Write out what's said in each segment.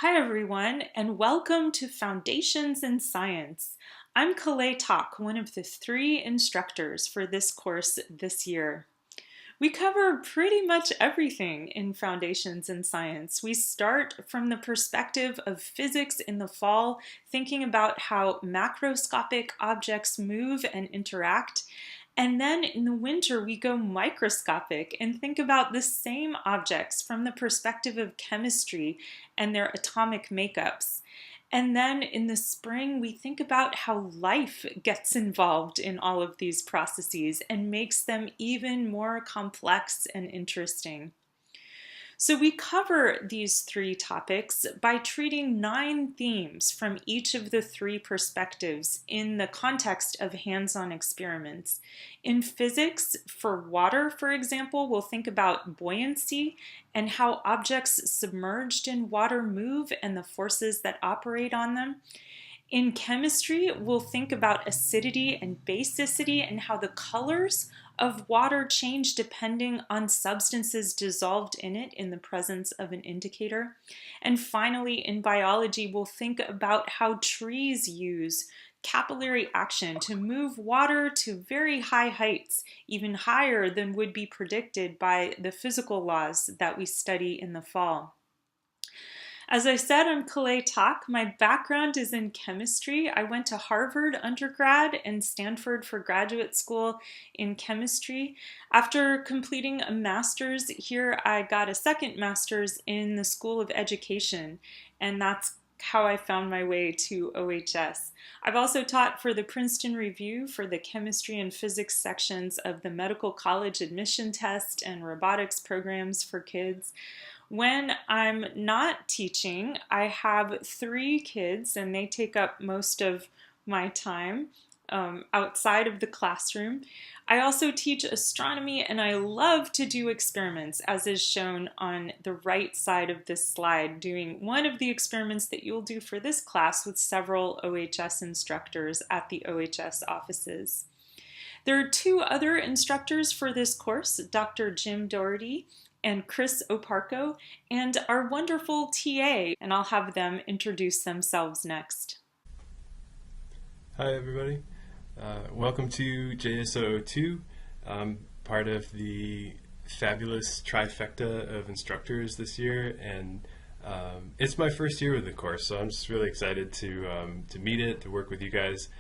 Hi everyone, and welcome to Foundations in Science. I'm Kalei Tak, one of the 3 instructors for this course this year. We cover pretty much everything in Foundations in Science. We start from the perspective of physics in the fall, thinking about how macroscopic objects move and interact. And then in the winter, we go microscopic and think about the same objects from the perspective of chemistry and their atomic makeups. And then in the spring, we think about how life gets involved in all of these processes and makes them even more complex and interesting. So we cover these 3 topics by treating 9 themes from each of the 3 perspectives in the context of hands-on experiments. In physics, for water, for example, we'll think about buoyancy and how objects submerged in water move and the forces that operate on them. In chemistry, we'll think about acidity and basicity and how the colors of water change depending on substances dissolved in it in the presence of an indicator. And finally, in biology, we'll think about how trees use capillary action to move water to very high heights, even higher than would be predicted by the physical laws that we study in the fall. As I said, I'm Kalei Tak. My background is in chemistry. I went to Harvard undergrad and Stanford for graduate school in chemistry. After completing a master's here, I got a second master's in the School of Education, and that's how I found my way to OHS. I've also taught for the Princeton Review for the chemistry and physics sections of the medical college admission test and robotics programs for kids. When I'm not teaching, I have 3 kids and they take up most of my time outside of the classroom. I also teach astronomy and I love to do experiments, as is shown on the right side of this slide, doing one of the experiments that you'll do for this class with several OHS instructors at the OHS offices. There are 2 other instructors for this course, Dr. Jim Doherty and Chris Oparko, and our wonderful TA, and I'll have them introduce themselves next. Hi everybody, welcome to JS002. I'm part of the fabulous trifecta of instructors this year, and it's my first year with the course, so I'm just really excited to meet it, to work with you guys,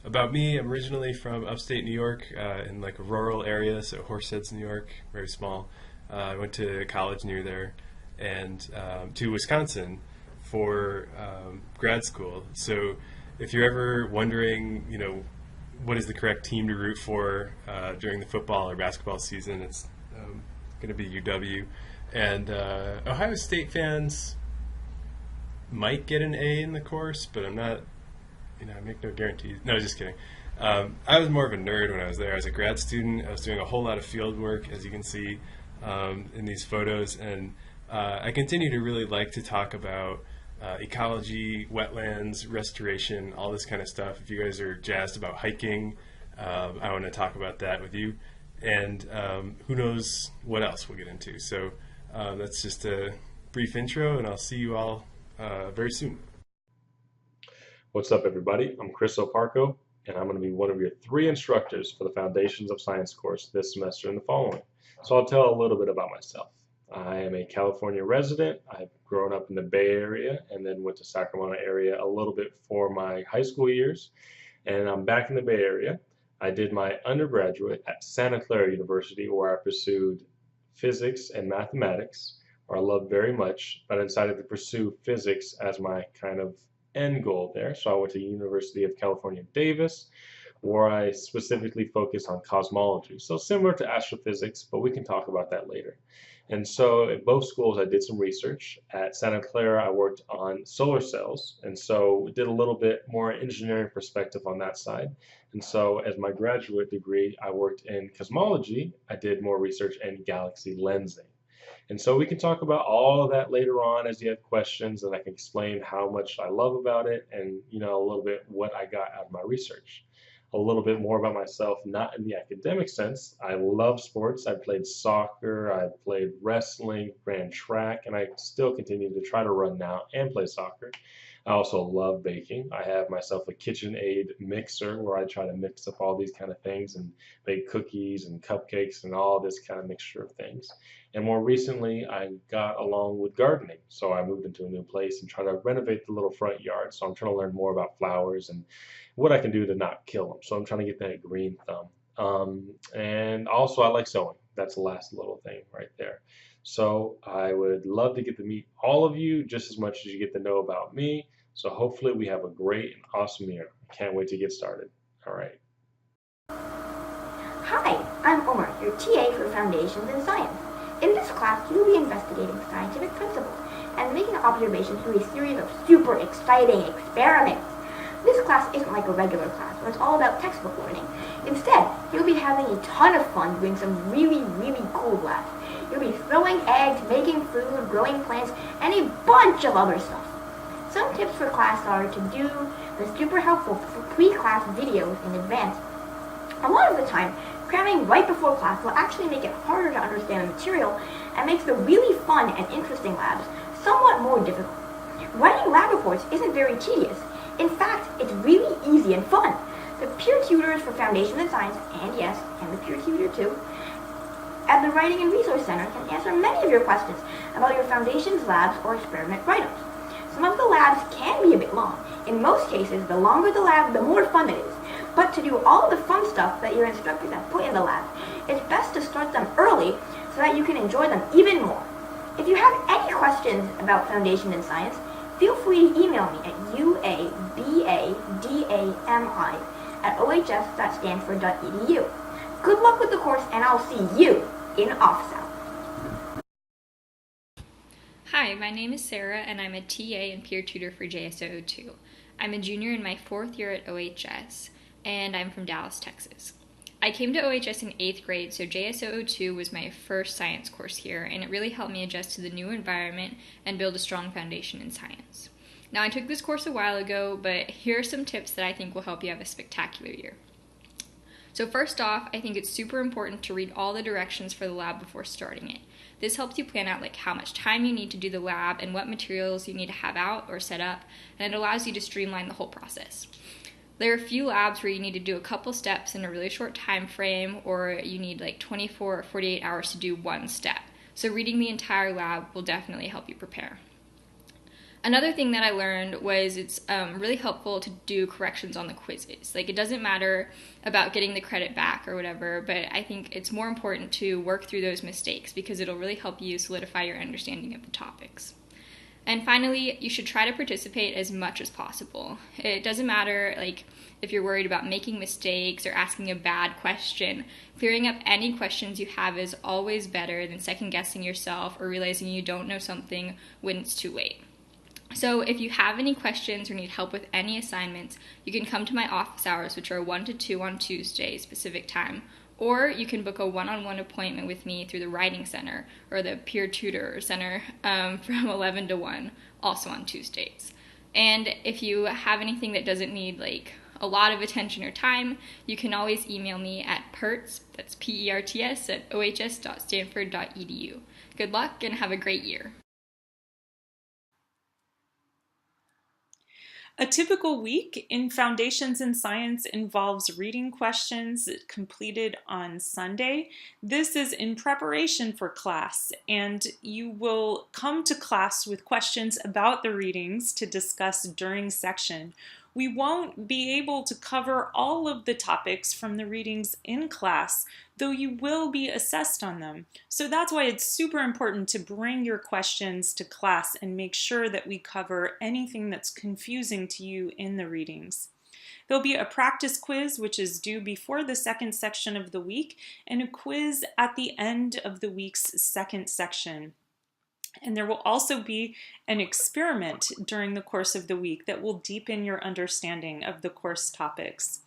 About me, I'm originally from upstate New York, in like a rural area, so Horseheads, New York, very small. I went to college near there, and to Wisconsin for grad school. So if you're ever wondering, what is the correct team to root for during the football or basketball season, it's going to be UW. And Ohio State fans might get an A in the course, but I'm not. I make no guarantees. No, just kidding. I was more of a nerd when I was there. As a grad student, I was doing a whole lot of field work, as you can see in these photos, and I continue to really like to talk about ecology, wetlands, restoration, all this kind of stuff. If you guys are jazzed about hiking, I want to talk about that with you, and who knows what else we'll get into. So that's just a brief intro, and I'll see you all very soon. What's up, everybody? I'm Chris Oparko, and I'm going to be one of your 3 instructors for the Foundations of Science course this semester and the following. So I'll tell a little bit about myself. I am a California resident. I've grown up in the Bay Area and then went to Sacramento area a little bit for my high school years, and I'm back in the Bay Area. I did my undergraduate at Santa Clara University, where I pursued physics and mathematics, or I loved very much, but I decided to pursue physics as my kind of end goal there. So I went to University of California, Davis, where I specifically focused on cosmology. So similar to astrophysics, but we can talk about that later. And so at both schools, I did some research. At Santa Clara, I worked on solar cells. And so we did a little bit more engineering perspective on that side. And so as my graduate degree, I worked in cosmology. I did more research in galaxy lensing. And so we can talk about all of that later on as you have questions, and I can explain how much I love about it and, a little bit what I got out of my research. a little bit more about myself, not in the academic sense. I love sports. I played soccer, I played wrestling, ran track, and I still continue to try to run now and play soccer. I also love baking. I have myself a KitchenAid mixer where I try to mix up all these kind of things and bake cookies and cupcakes and all this kind of mixture of things. And more recently, I got along with gardening. So I moved into a new place and try to renovate the little front yard. So I'm trying to learn more about flowers and what I can do to not kill them. So I'm trying to get that green thumb. And also, I like sewing. That's the last little thing right there. So I would love to get to meet all of you just as much as you get to know about me. So hopefully we have a great and awesome year. Can't wait to get started. All right. Hi, I'm Omar, your TA for Foundations in Science. In this class, you will be investigating scientific principles and making observations through a series of super exciting experiments. This class isn't like a regular class where it's all about textbook learning. Instead, you'll be having a ton of fun doing some really cool labs. You'll be throwing eggs, making food, growing plants, and a bunch of other stuff. Some tips for class are to do the super helpful pre-class videos in advance. A lot of the time, cramming right before class will actually make it harder to understand the material and makes the really fun and interesting labs somewhat more difficult. Writing lab reports isn't very tedious. In fact, it's really easy and fun. The peer tutors for Foundation in Science, and yes, and the peer tutor too, at the Writing and Resource Center can answer many of your questions about your Foundation's labs or experiment write-ups. Some of the labs can be a bit long. In most cases, the longer the lab, the more fun it is. But to do all the fun stuff that your instructors have put in the lab, it's best to start them early so that you can enjoy them even more. If you have any questions about Foundation in Science, feel free to email me at uabadami@ohs.stanford.edu. Good luck with the course, and I'll see you in office hours. Hi, my name is Sarah, and I'm a TA and peer tutor for JS002. I'm a junior in my 4th year at OHS, and I'm from Dallas, Texas. I came to OHS in 8th grade, so JS002 was my first science course here, and it really helped me adjust to the new environment and build a strong foundation in science. Now, I took this course a while ago, but here are some tips that I think will help you have a spectacular year. So first off, I think it's super important to read all the directions for the lab before starting it. This helps you plan out like how much time you need to do the lab and what materials you need to have out or set up, and it allows you to streamline the whole process. There are a few labs where you need to do a couple steps in a really short time frame, or you need like 24 or 48 hours to do one step. So reading the entire lab will definitely help you prepare. Another thing that I learned was it's really helpful to do corrections on the quizzes. Like, it doesn't matter about getting the credit back or whatever, but I think it's more important to work through those mistakes because it'll really help you solidify your understanding of the topics. And finally, you should try to participate as much as possible. It doesn't matter like if you're worried about making mistakes or asking a bad question. Clearing up any questions you have is always better than second guessing yourself or realizing you don't know something when it's too late. So if you have any questions or need help with any assignments, you can come to my office hours, which are 1 to 2 on Tuesdays, Pacific time, or you can book a one-on-one appointment with me through the Writing Center or the Peer Tutor Center from 11 to 1, also on Tuesdays. And if you have anything that doesn't need like a lot of attention or time, you can always email me at perts, that's PERTS, at ohs.stanford.edu. Good luck and have a great year. A typical week in Foundations in Science involves reading questions completed on Sunday. This is in preparation for class, and you will come to class with questions about the readings to discuss during section. We won't be able to cover all of the topics from the readings in class, though you will be assessed on them. So that's why it's super important to bring your questions to class and make sure that we cover anything that's confusing to you in the readings. There'll be a practice quiz, which is due before the second section of the week, and a quiz at the end of the week's second section. And there will also be an experiment during the course of the week that will deepen your understanding of the course topics.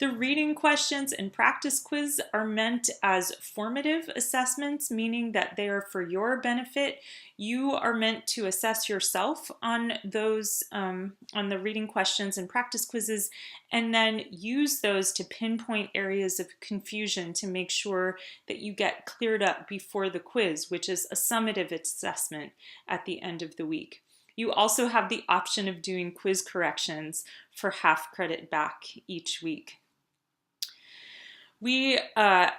The reading questions and practice quiz are meant as formative assessments, meaning that they are for your benefit. You are meant to assess yourself on those, on the reading questions and practice quizzes, and then use those to pinpoint areas of confusion to make sure that you get cleared up before the quiz, which is a summative assessment at the end of the week. You also have the option of doing quiz corrections for half credit back each week. We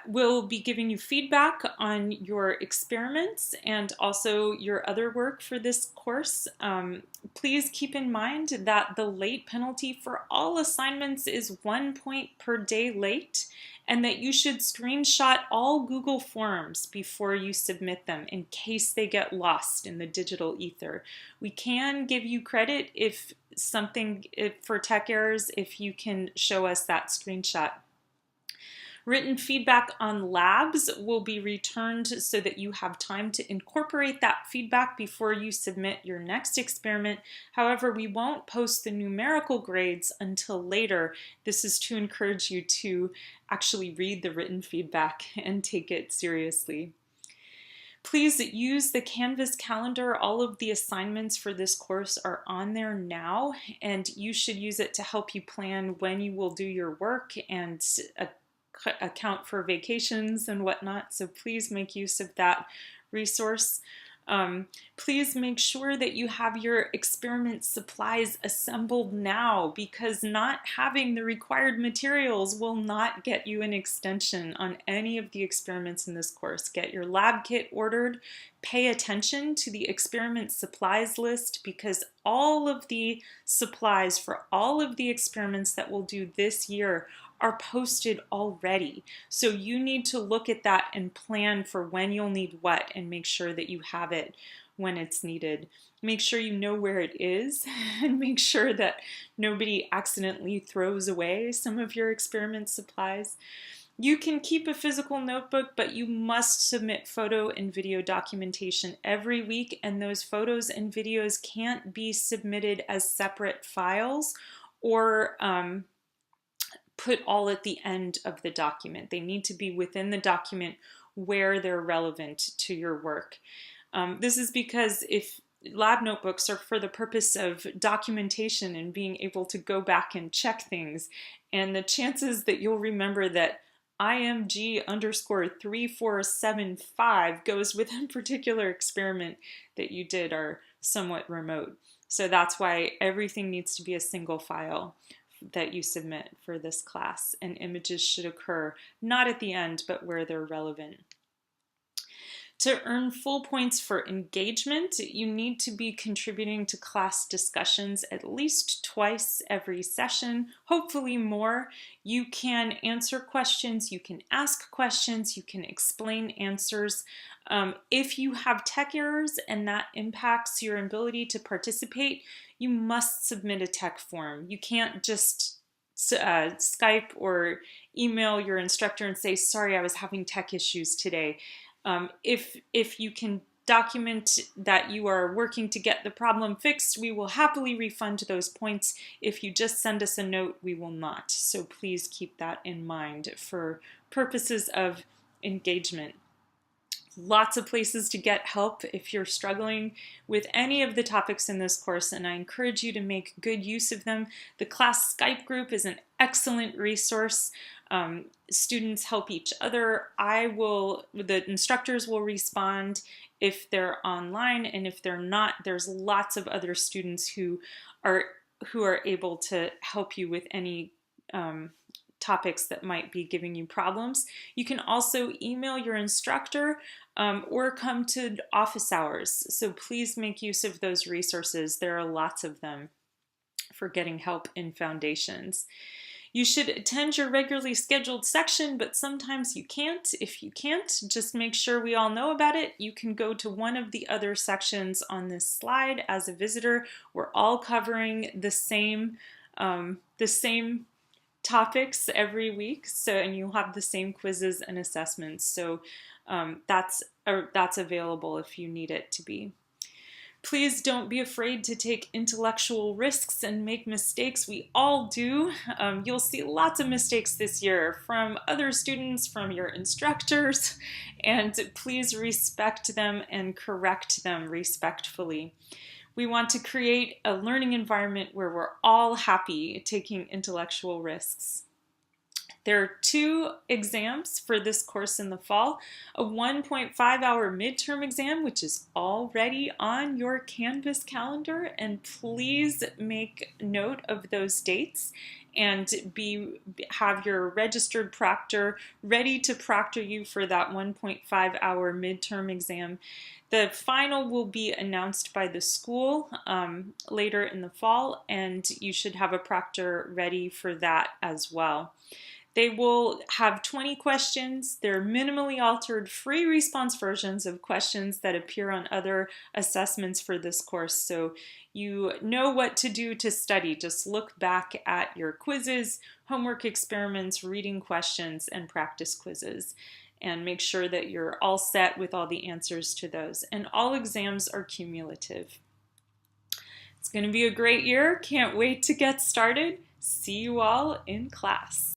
will be giving you feedback on your experiments and also your other work for this course. Please keep in mind that the late penalty for all assignments is 1 point per day late, and that you should screenshot all Google Forms before you submit them in case they get lost in the digital ether. We can give you credit for tech errors if you can show us that screenshot. Written feedback on labs will be returned so that you have time to incorporate that feedback before you submit your next experiment. However, we won't post the numerical grades until later. This is to encourage you to actually read the written feedback and take it seriously. Please use the Canvas calendar. All of the assignments for this course are on there now, and you should use it to help you plan when you will do your work and account for vacations and whatnot, so please make use of that resource. Please make sure that you have your experiment supplies assembled now, because not having the required materials will not get you an extension on any of the experiments in this course. Get your lab kit ordered. Pay attention to the experiment supplies list, because all of the supplies for all of the experiments that we'll do this year are posted already. So you need to look at that and plan for when you'll need what, and make sure that you have it when it's needed. Make sure you know where it is, and make sure that nobody accidentally throws away some of your experiment supplies. You can keep a physical notebook, but you must submit photo and video documentation every week, and those photos and videos can't be submitted as separate files or put all at the end of the document. They need to be within the document where they're relevant to your work. This is because if lab notebooks are for the purpose of documentation and being able to go back and check things, and the chances that you'll remember that IMG_3475 goes with a particular experiment that you did are somewhat remote. So that's why everything needs to be a single file that you submit for this class, and images should occur not at the end, but where they're relevant. To earn full points for engagement, you need to be contributing to class discussions at least twice every session, hopefully more. You can answer questions, you can ask questions, you can explain answers. If you have tech errors and that impacts your ability to participate, you must submit a tech form. You can't just Skype or email your instructor and say, sorry, I was having tech issues today. If you can document that you are working to get the problem fixed, we will happily refund those points. If you just send us a note, we will not. So please keep that in mind for purposes of engagement. Lots of places to get help if you're struggling with any of the topics in this course, and I encourage you to make good use of them. The class Skype group is an excellent resource. Students help each other. The instructors will respond if they're online, and if they're not, there's lots of other students who are able to help you with any topics that might be giving you problems. You can also email your instructor or come to office hours. So please make use of those resources. There are lots of them for getting help in foundations. You should attend your regularly scheduled section, but sometimes you can't. If you can't, just make sure we all know about it. You can go to one of the other sections on this slide as a visitor. We're all covering the same topics every week, and you'll have the same quizzes and assessments. So that's available if you need it to be. Please don't be afraid to take intellectual risks and make mistakes. We all do. You'll see lots of mistakes this year from other students, from your instructors, and please respect them and correct them respectfully. We want to create a learning environment where we're all happy taking intellectual risks. There are 2 exams for this course in the fall, a 1.5-hour midterm exam, which is already on your Canvas calendar, and please make note of those dates and have your registered proctor ready to proctor you for that 1.5-hour midterm exam. The final will be announced by the school later in the fall, and you should have a proctor ready for that as well. They will have 20 questions. They're minimally altered, free response versions of questions that appear on other assessments for this course. So you know what to do to study. Just look back at your quizzes, homework experiments, reading questions, and practice quizzes, and make sure that you're all set with all the answers to those. And all exams are cumulative. It's going to be a great year. Can't wait to get started. See you all in class.